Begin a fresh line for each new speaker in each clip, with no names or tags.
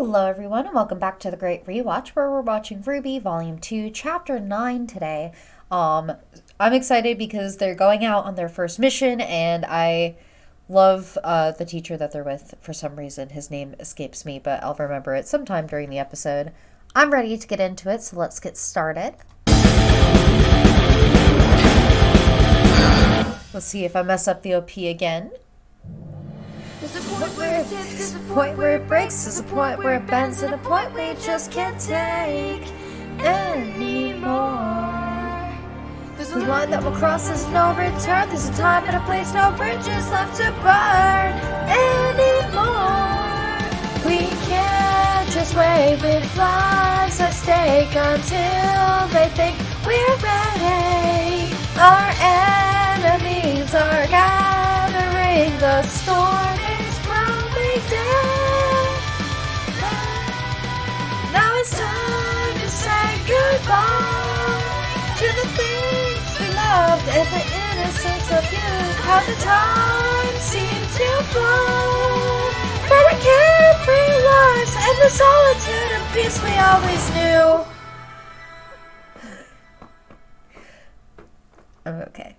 Hello everyone and welcome back to the Great Rewatch where we're watching RWBY Volume 2 Chapter 9 today. I'm excited because they're going out on their first mission and I love the teacher that they're with for some reason. His name escapes me, but I'll remember it sometime during the episode. I'm ready to get into it, so let's get started. Let's see if I mess up the OP again.
There's a point where it tips, there's a point where it breaks, there's a point where it bends, and a point we just can't take anymore. There's a line that will cross, there's no return, there's a time and a place, no bridges left to burn anymore. We can't just wait with lives at stake until they think we're ready. Our enemies are gathering, the storm is growing down. Now it's time to say goodbye to the things we loved and the innocence of youth. How the time seemed to flow for our carefree lives and the solitude and peace we always knew.
I'm okay.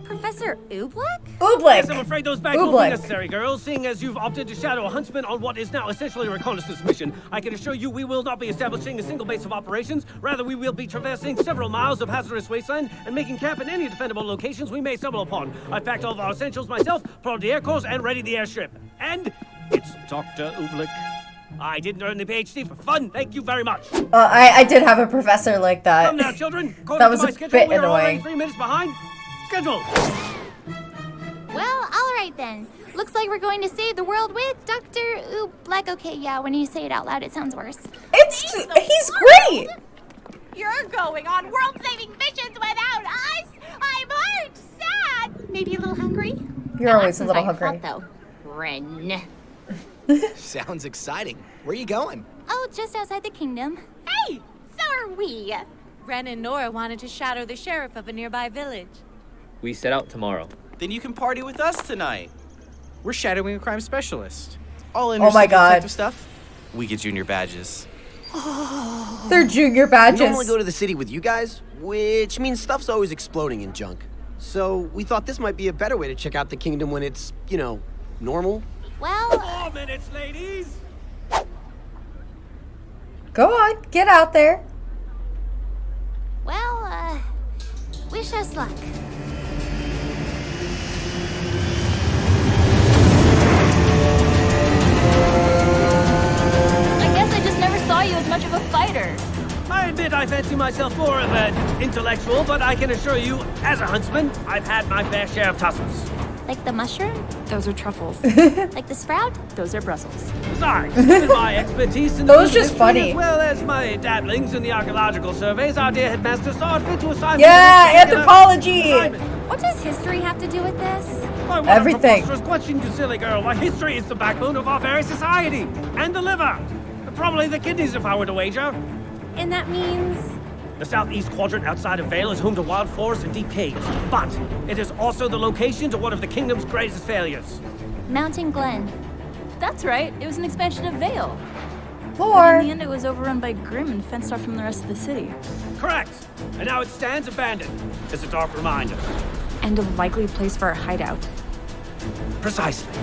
Professor Oobleck?
Oobleck!
Yes, I'm afraid those bags won't be necessary, girls. Seeing as you've opted to shadow a Huntsman on what is now essentially a reconnaissance mission, I can assure you we will not be establishing a single base of operations. Rather, we will be traversing several miles of hazardous wasteland and making camp in any defendable locations we may stumble upon. I've packed all of our essentials myself, put on the air course, and ready the airstrip. And it's Dr. Oobleck. I didn't earn the PhD for fun. Thank you very much.
I did have a professor like that.
Come now, children.
That was
to my
a
schedule,
bit
we are already
annoying.
3 minutes behind schedule.
Well, alright then. Looks like we're going to save the world with Dr. Oobleck. Okay, yeah, when you say it out loud, it sounds worse.
He's great!
You're going on world-saving missions without us! I'm hurt, sad!
Maybe a little hungry?
You're always a little
Hot,
hungry.
though. Ren.
Sounds exciting. Where are you going?
Oh, just outside the kingdom.
Hey, so are we!
Ren and Nora wanted to shadow the sheriff of a nearby village.
We set out tomorrow.
Then you can party with us tonight. We're shadowing a crime specialist. All
Oh my God.
detective stuff. We get junior badges.
They're junior
We
badges.
normally go to the city with you guys, which means stuff's always exploding in junk. So we thought this might be a better way to check out the kingdom when it's, you know, normal.
Well,
4 minutes, ladies.
Go on, get out there.
wish us luck.
I guess I just never saw you as much of a fighter.
I admit I fancy myself more of an intellectual, but I can assure you, as a huntsman, I've had my fair share of tussles.
Like the mushroom?
Those are truffles.
Like the sprout?
Those are Brussels.
Besides, given my expertise in the
Those
field
just
of
funny.
history, as well as my dabblings in the archaeological surveys, our dear headmaster saw it fit to assign me
Yeah,
this particular
anthropology.
assignment.
What does history have to do with this?
Why, what
Everything.
a preposterous question, you silly girl. Why, history is the backbone of our very society. And the liver. And probably the kidneys, if I were to wager.
And that means...
The southeast quadrant outside of Vale is home to wild forests and deep caves. But it is also the location to one of the kingdom's greatest failures.
Mountain Glen.
That's right. It was an expansion of Vale.
Or
In the end, it was overrun by Grimm and fenced off from the rest of the city.
Correct. And now it stands abandoned. It's a dark reminder.
And a likely place for our hideout.
Precisely.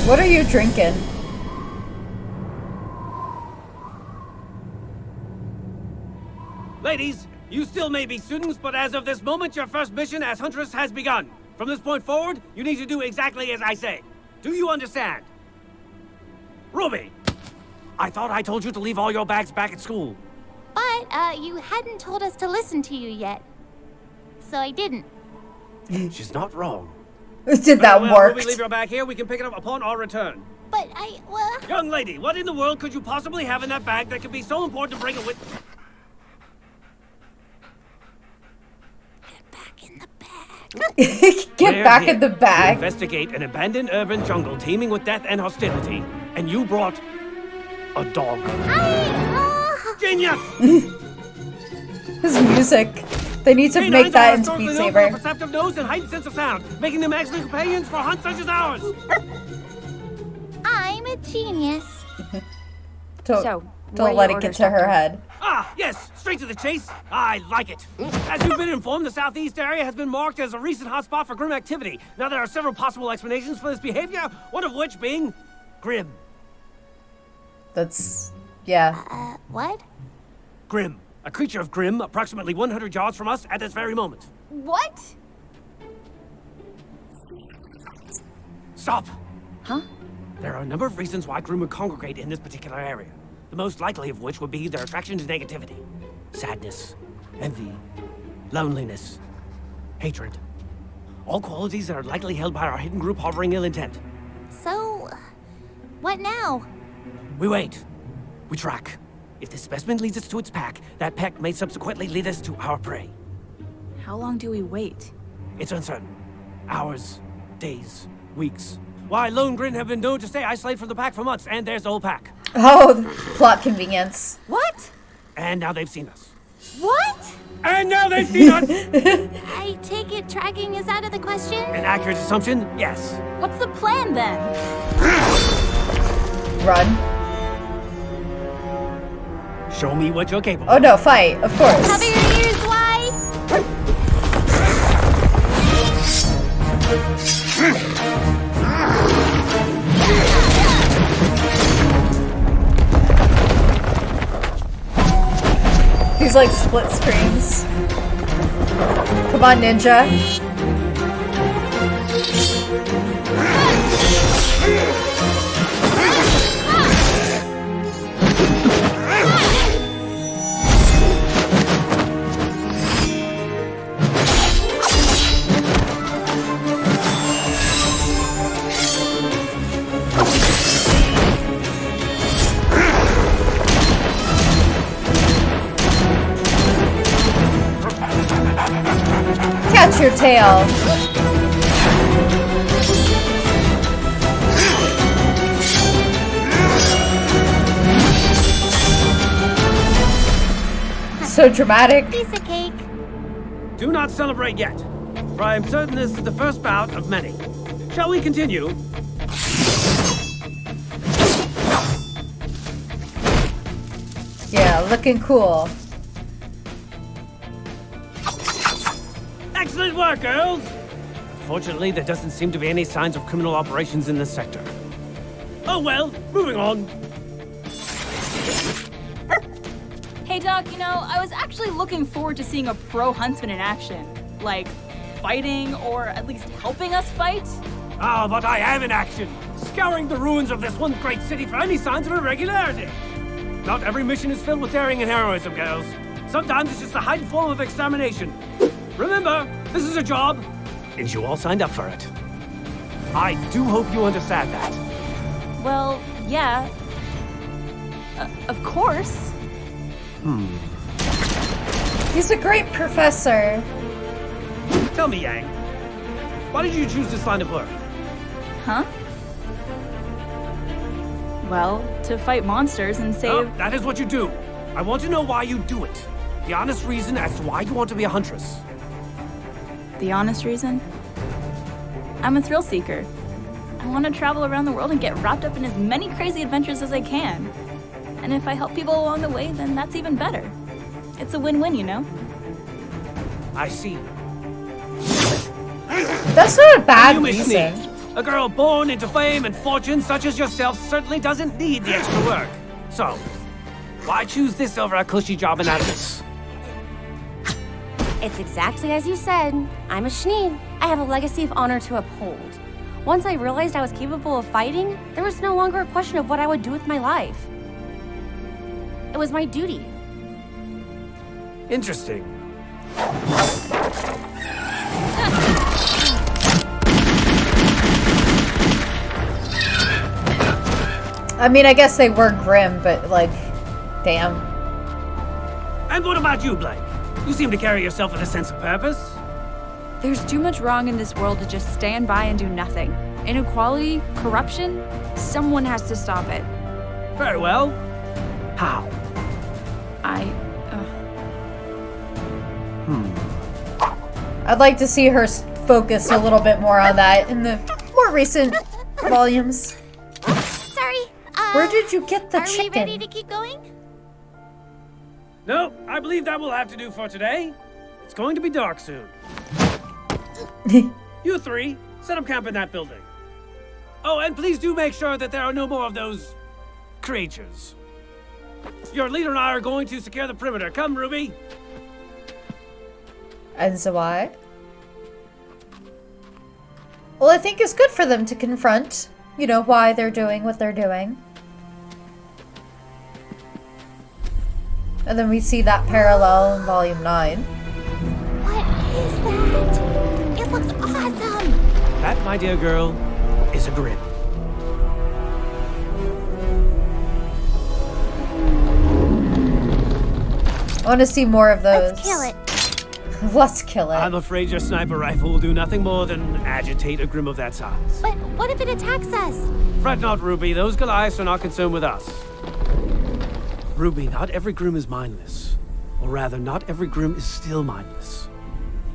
what are you drinking?
Ladies, you still may be students, but as of this moment, your first mission as Huntress has begun. From this point forward, you need to do exactly as I say. Do you understand? Ruby, I thought I told you to leave all your bags back at school.
But, you hadn't told us to listen to you yet. So I didn't.
She's not wrong.
Did that
Well,
work?
Ruby, leave your bag here. We can pick it up upon our return.
But well...
Young lady, what in the world could you possibly have in that bag that could be so important to bring it with?
Get back in the bag.
Get
We're
back
here
in the
to
bag.
investigate an abandoned urban jungle teeming with death and hostility. And you brought a dog. Genius!
His music. They need to make that into Beat Saber.
Perceptive nose and heightened sense of sound, making them excellent companions for hunts such as ours.
I'm a genius.
Don't let it get to her head.
Ah, yes, straight to the chase. I like it. As you've been informed, the southeast area has been marked as a recent hotspot for grim activity. Now, there are several possible explanations for this behavior, one of which being grim.
That's... yeah.
What?
Grim. A creature of grim, approximately 100 yards from us at this very moment.
What?
Stop.
Huh?
There are a number of reasons why grim would congregate in this particular area. The most likely of which would be their attraction to negativity. Sadness, envy, loneliness, hatred. All qualities that are likely held by our hidden group harboring ill intent.
So, what now?
We wait. We track. If this specimen leads us to its pack, that pack may subsequently lead us to our prey.
How long do we wait?
It's uncertain. Hours, days, weeks. Why, lone grin have been known to stay isolated from the pack for months, and there's the whole pack.
Oh, plot convenience.
What?
And now they've seen us.
What?
And now they've seen us!
I take it tracking is out of the question?
An accurate assumption? Yes.
What's the plan then?
Run.
Show me what you're capable
Oh no, fight, of course.
Cover your ears, why?
These like split screens. Come on, ninja. Catch your tail. So dramatic.
Piece of cake.
Do not celebrate yet, for I am certain this is the first bout of many. Shall we continue?
Yeah, looking cool.
Excellent work, girls! Fortunately, there doesn't seem to be any signs of criminal operations in this sector. Oh well, moving on.
Hey, Doc, you know, I was actually looking forward to seeing a pro Huntsman in action. Like, fighting, or at least helping us fight.
Ah, but I am in action, scouring the ruins of this one great city for any signs of irregularity. Not every mission is filled with daring and heroism, girls. Sometimes it's just a heightened form of extermination. Remember, this is a job, and you all signed up for it. I do hope you understand that.
Well, yeah. Of course.
He's a great professor.
Tell me, Yang, why did you choose this line of work?
Huh? Well, to fight monsters and save...
Oh, that is what you do. I want to know why you do it. The honest reason as to why you want to be a huntress.
The honest reason? I'm a thrill seeker. I want to travel around the world and get wrapped up in as many crazy adventures as I can. And if I help people along the way, then that's even better. It's a win-win, you know?
I see.
That's not a bad
You miss
reason.
me. A girl born into fame and fortune such as yourself certainly doesn't need the extra work. So, why choose this over a cushy job in Atlas?
It's exactly as you said. I'm a Shnee. I have a legacy of honor to uphold. Once I realized I was capable of fighting, there was no longer a question of what I would do with my life. It was my duty.
Interesting.
I mean, I guess they were grim, but like, damn.
And what about you, Blake? You seem to carry yourself with a sense of purpose.
There's too much wrong in this world to just stand by and do nothing. Inequality, corruption, someone has to stop it.
Very well. How?
I'd like to see her focus a little bit more on that in the more recent volumes.
Sorry.
Where did you get the
Are
chicken?
we ready to keep going?
No, I believe that will have to do for today. It's going to be dark soon. You three, set up camp in that building. Oh, and please do make sure that there are no more of those creatures. Your leader and I are going to secure the perimeter. Come, Ruby.
And so why? Well, I think it's good for them to confront, you know, why they're doing what they're doing. And then we see that parallel in Volume 9.
What is that? It looks awesome.
That, my dear girl, is a grim.
I want to see more of those.
Let's kill it.
Let's kill it.
I'm afraid your sniper rifle will do nothing more than agitate a grim of that size.
But what if it attacks us?
Fret not, Ruby. Those Goliaths are not concerned with us. Ruby, not every grim is mindless. Or rather, not every grim is still mindless.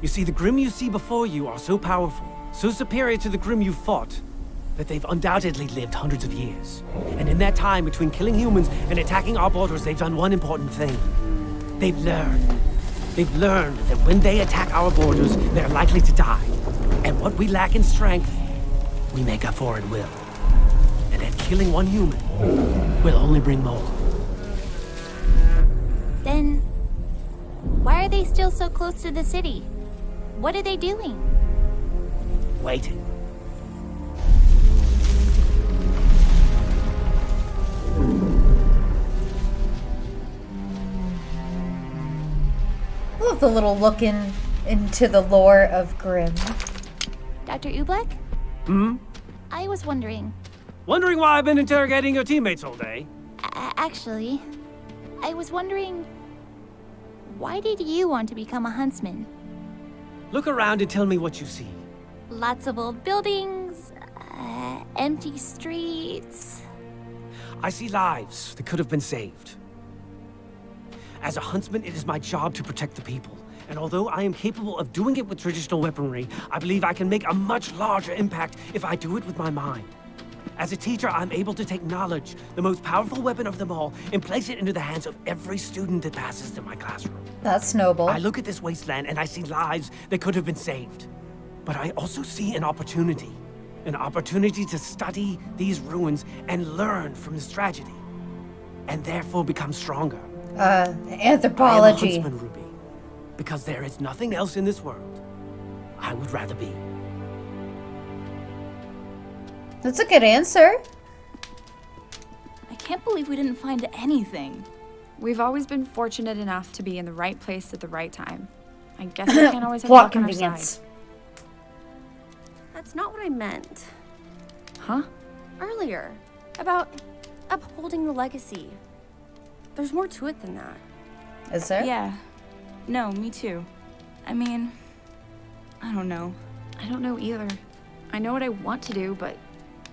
You see, the grim you see before you are so powerful, so superior to the grim you fought, that they've undoubtedly lived hundreds of years. And in that time between killing humans and attacking our borders, they've done one important thing. They've learned. They've learned that when they attack our borders, they're likely to die. And what we lack in strength, we make up for in will. And that killing one human will only bring more.
Then, why are they still so close to the city? What are they doing?
Waiting.
I love the little look into the lore of Grimm.
Dr. Oobleck?
Hmm?
I was wondering.
Wondering why I've been interrogating your teammates all day?
Actually, I was wondering, why did you want to become a huntsman?
Look around and tell me what you see.
Lots of old buildings, empty streets.
I see lives that could have been saved. As a huntsman, it is my job to protect the people. And although I am capable of doing it with traditional weaponry, I believe I can make a much larger impact if I do it with my mind. As a teacher, I'm able to take knowledge, the most powerful weapon of them all, and place it into the hands of every student that passes through my classroom.
That's noble.
I look at this wasteland and I see lives that could have been saved. But I also see an opportunity to study these ruins and learn from this tragedy, and therefore become stronger.
Anthropology.
I am a huntsman, Ruby, because there is nothing else in this world I would rather be.
That's a good answer.
I can't believe we didn't find anything.
We've always been fortunate enough to be in the right place at the right time. I guess we can't always have
Plot
luck on our
convenience.
side.
That's not what I meant.
Huh?
Earlier. About upholding the legacy. There's more to it than that.
Is there?
Yeah. No, me too. I mean, I don't know.
I don't know either. I know what I want to do, but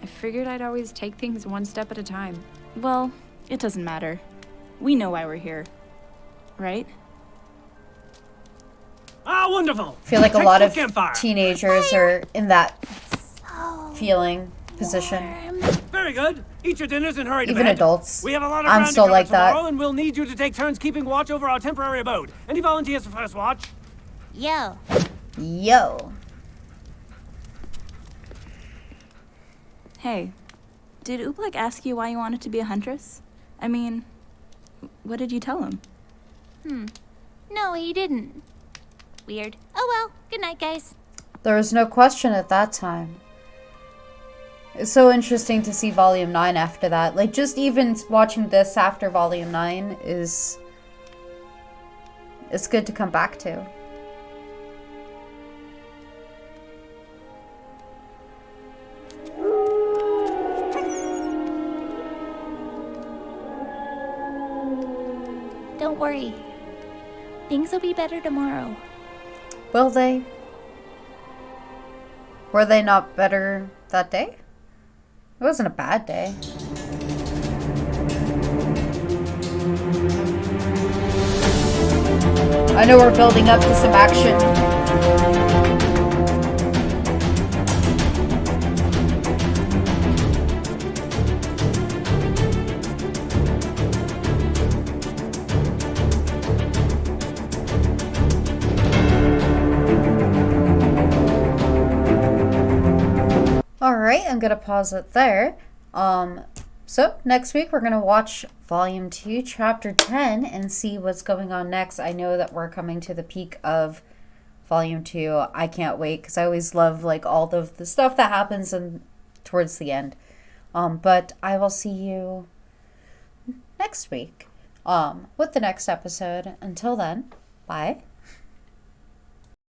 I figured I'd always take things one step at a time.
Well, it doesn't matter. We know why we're here. Right?
Ah, wonderful!
I feel like a lot of
Campfire.
teenagers are in that feeling position.
Very good. Eat your dinners and hurry to
Even
bed.
adults.
We have a lot of
I'm
ground
still
to cover
like that.
tomorrow, and we'll need you to take turns keeping watch over our temporary abode. Any volunteers for first watch?
Yo.
Yo.
Hey, did Oobleck ask you why you wanted to be a huntress? I mean, what did you tell him?
No, he didn't. Weird. Oh well. Good night, guys.
There was no question at that time. It's so interesting to see Volume 9 after that. Like, just even watching this after Volume 9 is... It's good to come back to.
Don't worry. Things will be better tomorrow.
Will they? Were they not better that day. It wasn't a bad day. I know we're building up to some action. Alright, I'm gonna pause it there. So next week we're gonna watch Volume 2, Chapter 10 and see what's going on next. I know that we're coming to the peak of Volume 2. I can't wait because I always love like all of the stuff that happens towards the end. But I will see you next week with the next episode. Until then, bye.